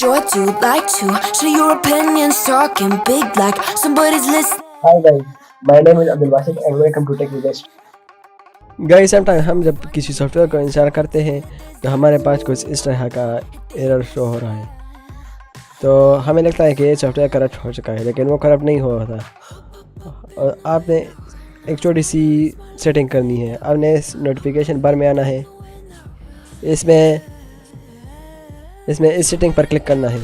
short to like to share your opinions, talking big like somebody's listening. Hi guys, my name is Abdul Basit and welcome to Tech Digest. Guys sometime हम जब किसी software को install करते हैं तो हमारे पास कुछ इस तरह का एरर शो हो रहा है। तो हमें लगता है कि ये सॉफ्टवेयर करप्ट हो चुका है, लेकिन वो करप्ट नहीं हुआ था। और आपने एक छोटी सी सेटिंग करनी है। आपने इस नोटिफिकेशन बार में आना है, इसमें इस सेटिंग पर क्लिक करना है।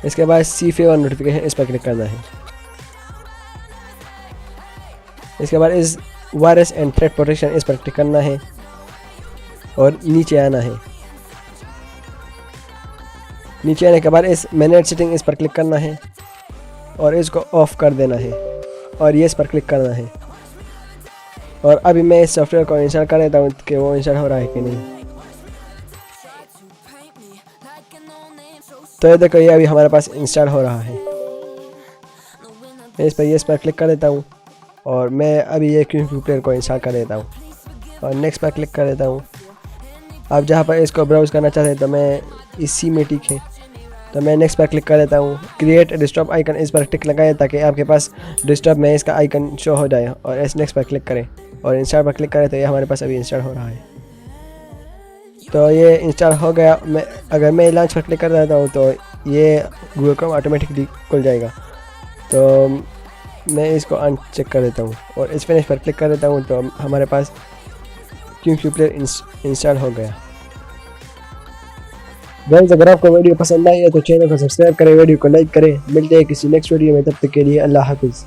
इसके बाद सी फेवर नोटिफिकेशन इस पर क्लिक करना है। इसके बाद इस वायरस एंड थ्रेट प्रोटेक्शन इस पर क्लिक करना है और नीचे आना है। नीचे आने के बाद इस मैनेज सेटिंग इस पर क्लिक करना है और इसको ऑफ कर देना है और ये इस पर क्लिक करना है। और अभी मैं इस सॉफ्टवेयर को इंस्टॉल कर देता हूँ कि वो इंस्टॉल हो रहा है कि नहीं। तो ये देखो, ये अभी हमारे पास इंस्टॉल हो रहा है। मैं इस पर क्लिक कर देता हूँ और मैं अभी ये क्यूब प्लेयर को इंस्टॉल कर देता हूँ और नेक्स्ट पर क्लिक कर देता हूँ। आप जहाँ पर इसको ब्राउज़ करना चाहते हैं तो मैं इसी में टिक है, तो मैं नेक्स्ट पर क्लिक कर देता हूँ। क्रिएट डेस्कटॉप आइकन इस पर टिक लगाएं ताकि आपके पास डेस्कटॉप में इसका आइकन शो हो जाए और इस नेक्स्ट पर क्लिक करें और इंस्टॉल पर क्लिक करें तो ये हमारे पास अभी इंस्टॉल हो रहा है। तो ये इंस्टॉल हो गया। अगर मैं लॉन्च पर क्लिक कर देता हूँ तो ये गूगल क्रोम ऑटोमेटिकली खुल जाएगा। तो मैं इसको अनचेक कर देता हूँ और इस फिनिश पर क्लिक कर देता हूँ तो हमारे पास क्यूब प्लेयर इंस्टॉल हो गया। गाइस, अगर आपको वीडियो पसंद आई है तो चैनल को सब्सक्राइब करें, वीडियो को लाइक करें। मिलते हैं किसी नेक्स्ट वीडियो में, तब तक के लिए अल्लाह हाफिज़।